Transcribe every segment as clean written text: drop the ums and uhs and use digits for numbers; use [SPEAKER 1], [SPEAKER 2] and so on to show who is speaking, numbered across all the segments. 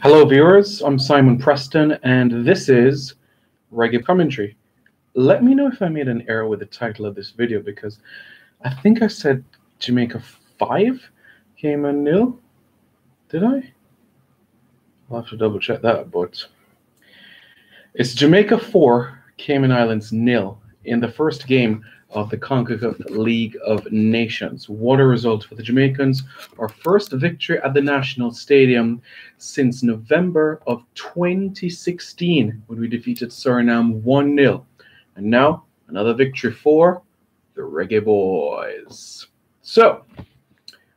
[SPEAKER 1] Hello, viewers. I'm Simon Preston, and this is Reggae Commentary. Let me know if I made an error with the title of this video because I think I said Jamaica 5, Cayman nil. Did I? I'll have to double check that, but it's Jamaica 4, Cayman Islands nil in the first game of the CONCACAF League of Nations. What a result for the Jamaicans. Our first victory at the National Stadium since November of 2016 when we defeated Suriname 1-0. And now another victory for the Reggae Boys. So,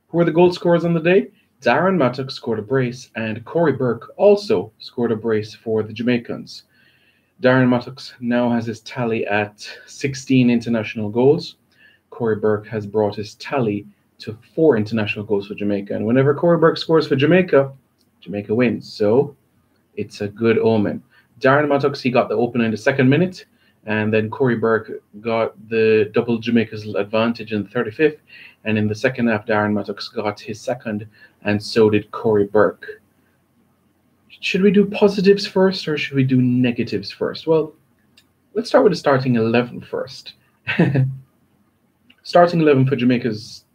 [SPEAKER 1] who are the goal scorers on the day? Darren Mattock scored a brace and Corey Burke also scored a brace for the Jamaicans. Darren Mattock now has his tally at 16 international goals. Corey Burke has brought his tally to 4 international goals for Jamaica. And whenever Corey Burke scores for Jamaica, Jamaica wins. So it's a good omen. Darren Mattock, he got the opener in the second minute. And then Corey Burke got the double Jamaica's advantage in the 35th. And in the second half, Darren Mattock got his second. And so did Corey Burke. Should we do positives first or should we do negatives first? Well, let's start with the starting 11 first. Starting 11 for Jamaica's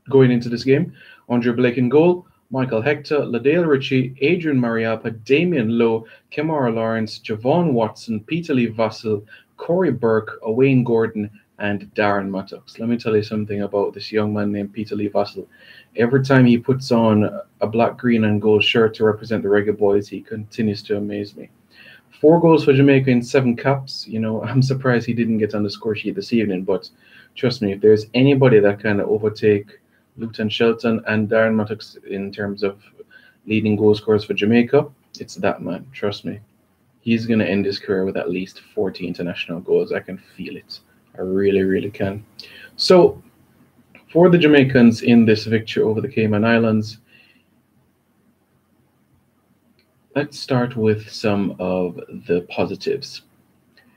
[SPEAKER 1] going into this game. Andre Blake in goal, Michael Hector, Ladale Ritchie, Adrian Mariappa, Damian Lowe, Kemara Lawrence, Javon Watson, Peter Lee Vassell, Corey Burke, Owain Gordon, and Darren Mattock. Let me tell you something about this young man named Peter Lee Vassell. Every time he puts on a black, green, and gold shirt to represent the Reggae Boys, he continues to amaze me. 4 goals for Jamaica in 7 caps. You know, I'm surprised he didn't get on the score sheet this evening, but trust me, if there's anybody that can overtake Luton Shelton and Darren Mattock in terms of leading goal scorers for Jamaica, it's that man. Trust me. He's going to end his career with at least 40 international goals. I can feel it. I really, really can. So, for the Jamaicans in this victory over the Cayman Islands, let's start with some of the positives.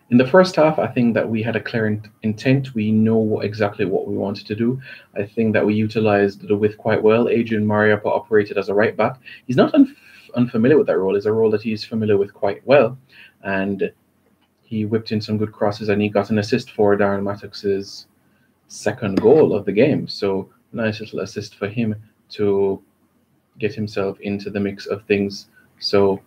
[SPEAKER 1] In the first half, I think that we had a clear intent. We know exactly what we wanted to do. I think that we utilized the width quite well. Adrian Mariappa operated as a right back. He's not unfamiliar with that role. It's a role that he's familiar with quite well. And he whipped in some good crosses and he got an assist for Darren Mattock's second goal of the game. So nice little assist for him to get himself into the mix of things. So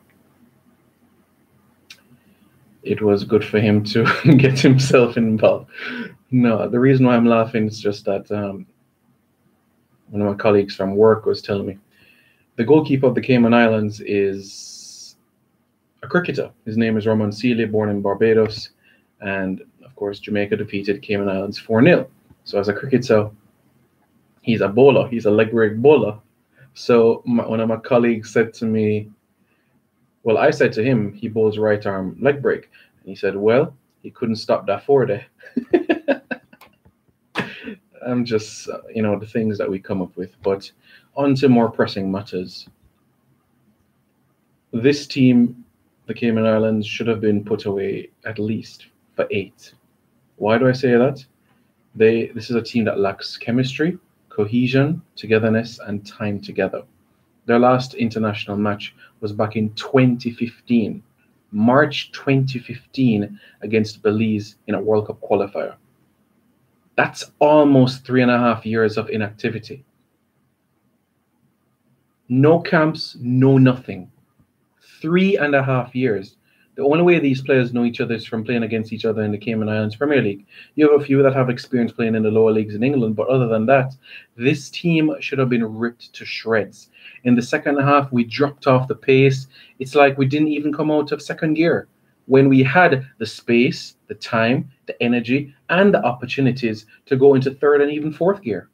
[SPEAKER 1] it was good for him to get himself involved. No, the reason why I'm laughing is just that one of my colleagues from work was telling me the goalkeeper of the Cayman Islands is a cricketer. His name is Roman Seeley, born in Barbados. And of course, Jamaica defeated Cayman Islands 4-0. So as a cricketer, he's a bowler. He's a leg break bowler. So one of my colleagues said to me, well, I said to him, he bowls right arm leg break. And he said, well, he couldn't stop that 4-day. I'm just, the things that we come up with. But on to more pressing matters. This team, the Cayman Islands, should have been put away at least for 8. Why do I say that? This is a team that lacks chemistry, cohesion, togetherness, and time together. Their last international match was back in 2015, March 2015, against Belize in a World Cup qualifier. That's almost 3.5 years of inactivity. No camps, no nothing. 3.5 years. The only way these players know each other is from playing against each other in the Cayman Islands Premier League. You have a few that have experience playing in the lower leagues in England, but other than that, this team should have been ripped to shreds. In the second half, we dropped off the pace. It's like we didn't even come out of second gear when we had the space, the time, the energy, and the opportunities to go into third and even fourth gear.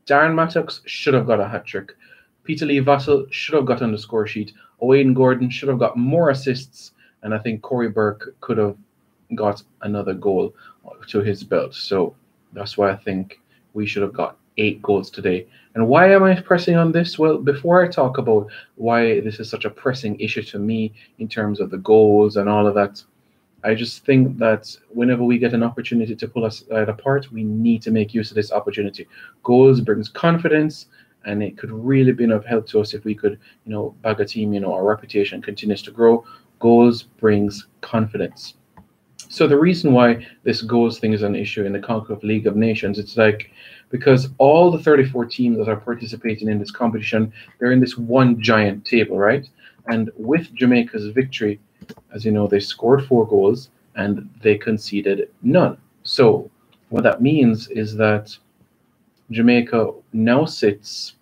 [SPEAKER 1] Darren Mattock should have got a hat-trick. Peter Lee Vassell should have got on the score sheet. Owain Gordon should have got more assists. And I think Corey Burke could have got another goal to his belt. So that's why I think we should have got 8 goals today. And why am I pressing on this? Well, before I talk about why this is such a pressing issue to me in terms of the goals and all of that, I just think that whenever we get an opportunity to pull us apart, we need to make use of this opportunity. Goals brings confidence. and it could really be of help to us if we could, bag a team. Our reputation continues to grow. Goals brings confidence. So the reason why this goals thing is an issue in the CONCACAF League of Nations, it's like because all the 34 teams that are participating in this competition, they're in this one giant table, right? And with Jamaica's victory, as you know, they scored 4 goals and they conceded none. So what that means is that Jamaica now sits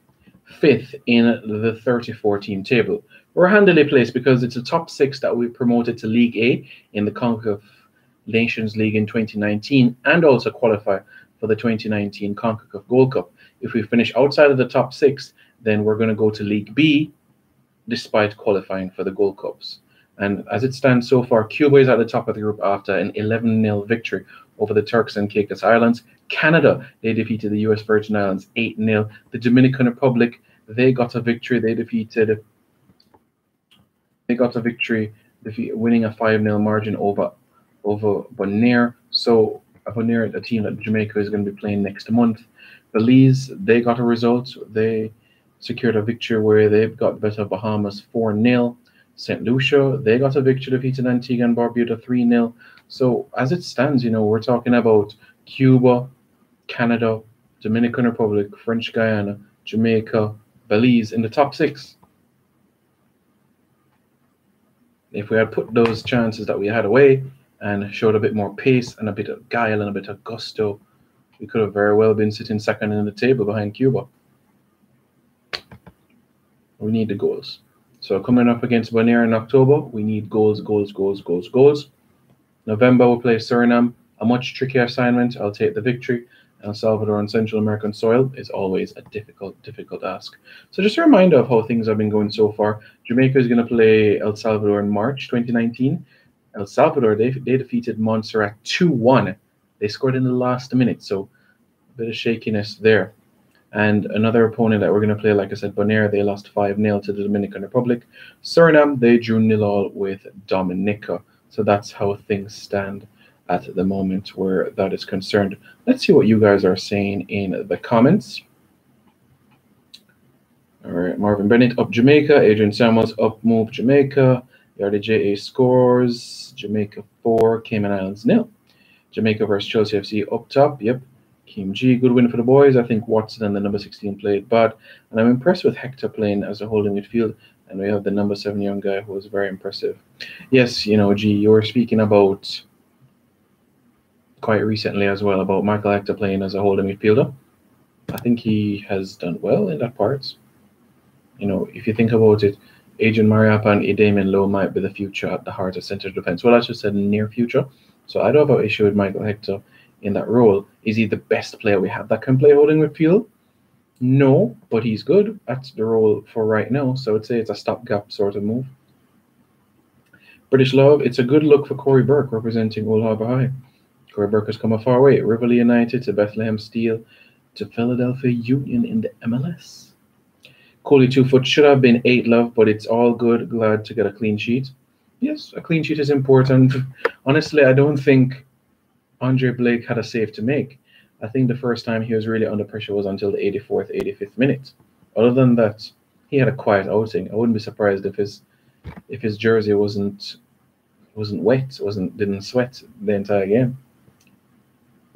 [SPEAKER 1] 5th in the 34-team table. We're handily placed because it's a top 6 that we promoted to League A in the CONCACAF Nations League in 2019 and also qualify for the 2019 CONCACAF Gold Cup. If we finish outside of the top 6, then we're going to go to League B despite qualifying for the Gold Cups. And as it stands so far, Cuba is at the top of the group after an 11-0 victory over the Turks and Caicos Islands. Canada, they defeated the US Virgin Islands 8-0. The Dominican Republic, they got a victory. They got a victory, winning a 5-0 margin over Bonaire. So Bonaire, a team that Jamaica is going to be playing next month. Belize, they got a result. They secured a victory where they've got better Bahamas 4-0. St. Lucia, they got a victory, defeated Antigua and Barbuda 3-0. So as it stands, we're talking about Cuba, Canada, Dominican Republic, French Guyana, Jamaica, Belize in the top 6. If we had put those chances that we had away and showed a bit more pace and a bit of guile and a bit of gusto, we could have very well been sitting second in the table behind Cuba. We need the goals. So coming up against Bonaire in October, we need goals. November, we'll play Suriname, a much trickier assignment. I'll take the victory. El Salvador on Central American soil is always a difficult ask. So just a reminder of how things have been going so far. Jamaica is going to play El Salvador in March 2019. El Salvador, they defeated Montserrat 2-1. They scored in the last minute, so a bit of shakiness there. And another opponent that we're going to play, like I said, Bonaire, they lost 5-0 to the Dominican Republic. Suriname, they drew 0-0 with Dominica. So that's how things stand at the moment where that is concerned. Let's see what you guys are saying in the comments. All right, Marvin Bennett up Jamaica. Adrian Samuels up move Jamaica. Yardi J.A. scores. Jamaica 4, Cayman Islands 0. Jamaica versus Chelsea FC up top. Yep. Kim G, good win for the boys. I think Watson and the number 16 played bad. And I'm impressed with Hector playing as a holding midfield. And we have the number 7 young guy who was very impressive. Yes, G, you were speaking about quite recently as well about Michael Hector playing as a holding midfielder. I think he has done well in that part. If you think about it, Adrian Mariappa and Idamian Lowe might be the future at the heart of centre defence. Well, I just said near future. So I don't have an issue with Michael Hector in that role. Is he the best player we have that can play holding midfield? No, but he's good at the role for right now. So I'd say it's a stopgap sort of move. British Love, it's a good look for Corey Burke representing Old Harbour High. Corey Burke has come a far way. Rivoli United to Bethlehem Steel to Philadelphia Union in the MLS. Coley 2 foot should have been 8 love, but it's all good. Glad to get a clean sheet. Yes, a clean sheet is important. Honestly, I don't think Andre Blake had a save to make. I think the first time he was really under pressure was until the 84th, 85th minute. Other than that, he had a quiet outing. I wouldn't be surprised if his jersey wasn't wet, didn't sweat the entire game.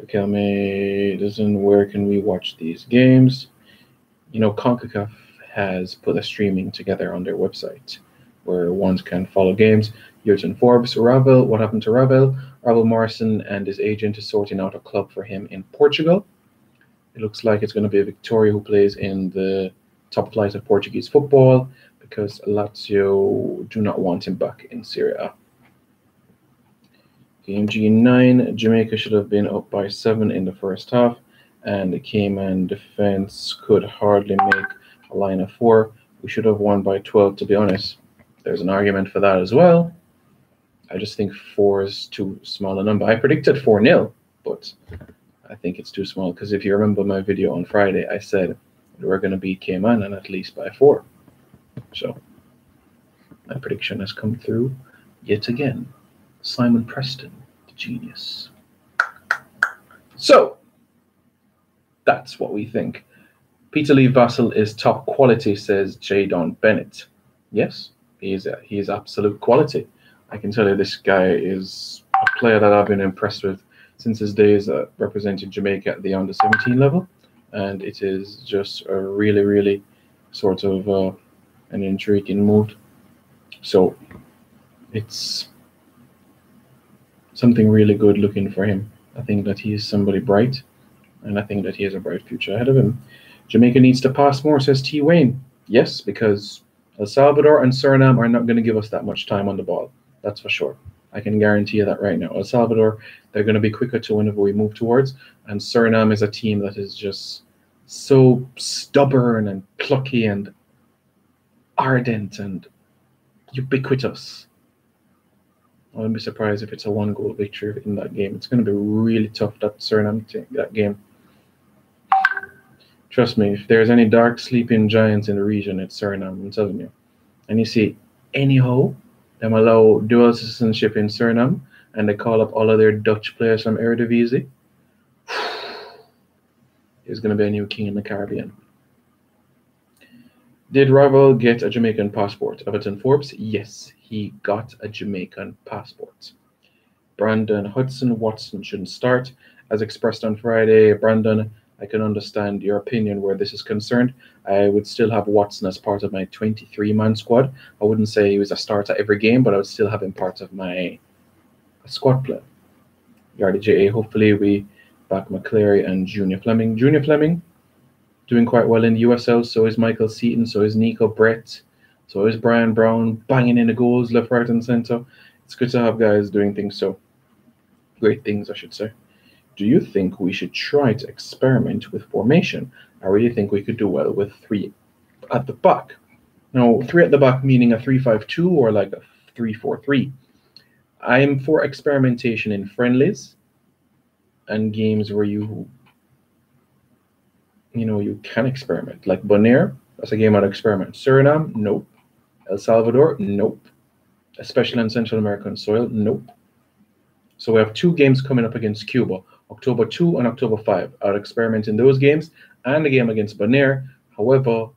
[SPEAKER 1] Okay, where can we watch these games? CONCACAF has put a streaming together on their website where one can follow games. Yurton Forbes, Ravel, what happened to Ravel? Ravel Morrison and his agent is sorting out a club for him in Portugal. It looks like it's going to be Victoria who plays in the top flight of Portuguese football because Lazio do not want him back in Serie A. Game G9, Jamaica should have been up by 7 in the first half, and the Cayman defense could hardly make a line of 4. We should have won by 12, to be honest. There's an argument for that as well. I just think 4 is too small a number. I predicted 4-0, but I think it's too small because if you remember my video on Friday, I said we're going to beat Cayman and at least by 4. So my prediction has come through yet again. Simon Preston, the genius. So that's what we think. Peter Lee Vassell is top quality, says J. Don Bennett. Yes, he is absolute quality. I can tell you this guy is a player that I've been impressed with since his days representing Jamaica at the under 17 level, and it is just a really sort of an intriguing move. So it's something really good looking for him. I think that he is somebody bright, and I think that he has a bright future ahead of him. Jamaica needs to pass more, says T. Wayne. Yes, because El Salvador and Suriname are not going to give us that much time on the ball. That's for sure. I can guarantee you that right now. El Salvador, they're going to be quicker to whenever we move towards, and Suriname is a team that is just so stubborn and plucky and ardent and ubiquitous. I wouldn't be surprised if it's a one-goal victory in that game. It's going to be really tough, that Suriname that game. Trust me, if there's any dark sleeping giants in the region, it's Suriname, I'm telling you. And you see, anyhow, them allow dual citizenship in Suriname, and they call up all of their Dutch players from Eredivisie. There's going to be a new king in the Caribbean. Did Ravel get a Jamaican passport? Everton Forbes? Yes, he got a Jamaican passport. Brandon Hudson Watson shouldn't start. As expressed on Friday, Brandon, I can understand your opinion where this is concerned. I would still have Watson as part of my 23-man squad. I wouldn't say he was a starter every game, but I would still have him part of my squad play. Yardy J.A., hopefully we back McCleary and Junior Fleming. Junior Fleming, doing quite well in the USL, so is Michael Seaton, so is Nico Brett, so is Brian Brown, banging in the goals left, right, and center. It's good to have guys doing things so. Great things, I should say. Do you think we should try to experiment with formation? I really think we could do well with 3 at the back. Now, 3 at the back meaning a 3-5-2 or like a 3-4-3. I'm for experimentation in friendlies and games where you can experiment. Like Bonaire, that's a game I'd experiment. Suriname, nope. El Salvador, nope. Especially on Central American soil, nope. So we have 2 games coming up against Cuba, October 2 and October 5. I'll experiment in those games and the game against Bonaire. However,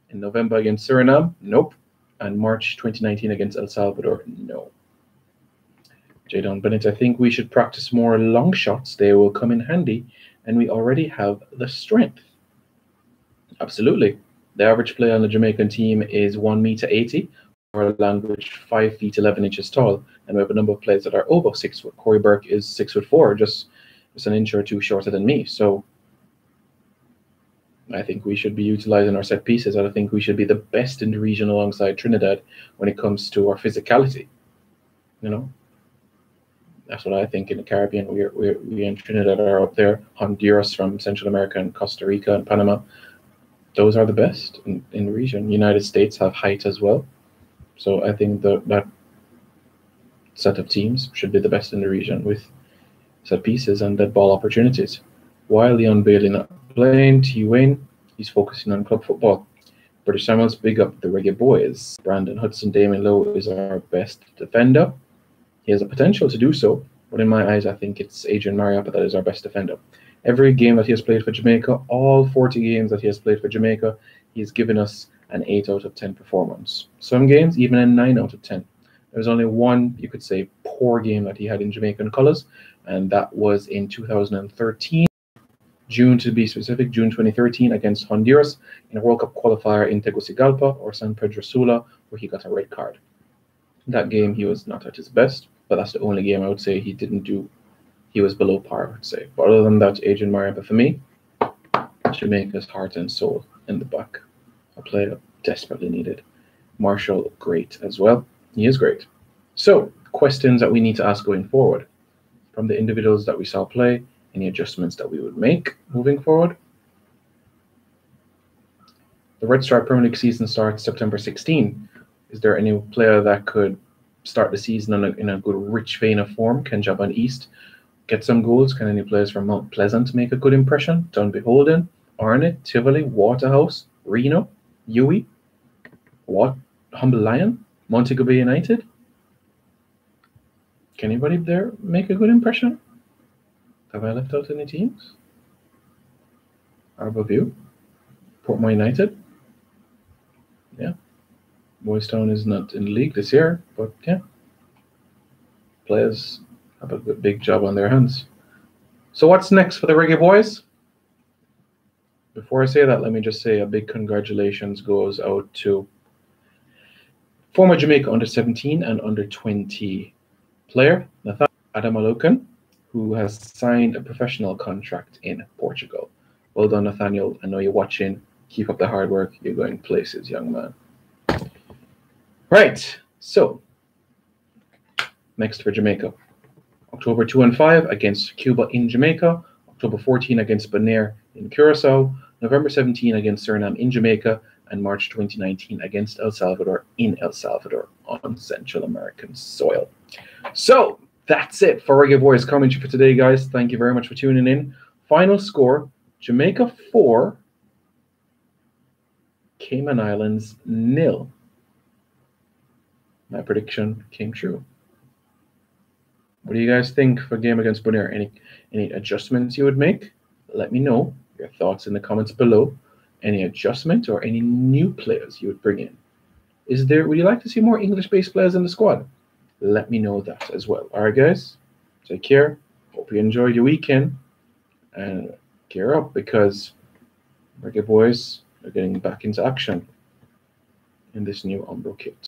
[SPEAKER 1] in November against Suriname, nope. And March 2019 against El Salvador, no. Jadon Bennett, I think we should practice more long shots. They will come in handy, and we already have the strength. Absolutely. The average player on the Jamaican team is 1.80 m, or language 5 feet 11 inches tall, and we have a number of players that are over 6 foot. Corey Burke is 6'4", just an inch or 2 shorter than me. So I think we should be utilizing our set pieces, and I think we should be the best in the region alongside Trinidad when it comes to our physicality. That's what I think. In the Caribbean, we in Trinidad are up there. Honduras from Central America and Costa Rica and Panama. Those are the best in the region. United States have height as well. So I think that set of teams should be the best in the region with set pieces and dead ball opportunities. While Leon Bailey not playing, T. Wayne, he's focusing on club football. British Samuels, big up the Reggae Boys. Brandon Hudson, Damien Lowe is our best defender. He has a potential to do so, but in my eyes, I think it's Adrian Mariappa that is our best defender. Every game that he has played for Jamaica, all 40 games that he has played for Jamaica, he's given us an 8 out of 10 performance. Some games, even a 9 out of 10. There's only one, you could say, poor game that he had in Jamaican colours, and that was in 2013, June to be specific, June 2013 against Honduras in a World Cup qualifier in Tegucigalpa or San Pedro Sula, where he got a red card. That game, he was not at his best, but that's the only game I would say he didn't do. He was below par, I would say. But other than that, Adrian Mariappa, for me, Jamaica's heart and soul in the back. A player desperately needed. Marshall, great as well. He is great. So, questions that we need to ask going forward. From the individuals that we saw play, any adjustments that we would make moving forward. The Red Stripe Premier League season starts September 16. Is there any player that could start the season in a good, rich vein of form? Can Javan East get some goals? Can any players from Mount Pleasant make a good impression? Dunbeholden, Arnott, Tivoli, Waterhouse, Reno, Huey, Humble Lion, Montego Bay United? Can anybody there make a good impression? Have I left out any teams? How about you? Portmore United. Yeah. Boys Town is not in the league this year, but yeah. Players have a big job on their hands. So what's next for the Reggae Boys? Before I say that, let me just say a big congratulations goes out to former Jamaica under-17 and under-20 player, Nathaniel Adamalokan, who has signed a professional contract in Portugal. Well done, Nathaniel. I know you're watching. Keep up the hard work. You're going places, young man. Right. So, next for Jamaica. October 2 and 5 against Cuba in Jamaica. October 14 against Bonaire in Curacao. November 17 against Suriname in Jamaica. And March 2019 against El Salvador in El Salvador on Central American soil. So, that's it for Reggae Boys commentary for today, guys. Thank you very much for tuning in. Final score, Jamaica 4, Cayman Islands 0. My prediction came true. What do you guys think for game against Bonaire? Any adjustments you would make? Let me know your thoughts in the comments below. Any adjustment or any new players you would bring in? Would you like to see more English-based players in the squad? Let me know that as well. All right, guys. Take care. Hope you enjoyed your weekend. And gear up because Reggae Boys are getting back into action in this new Umbro kit.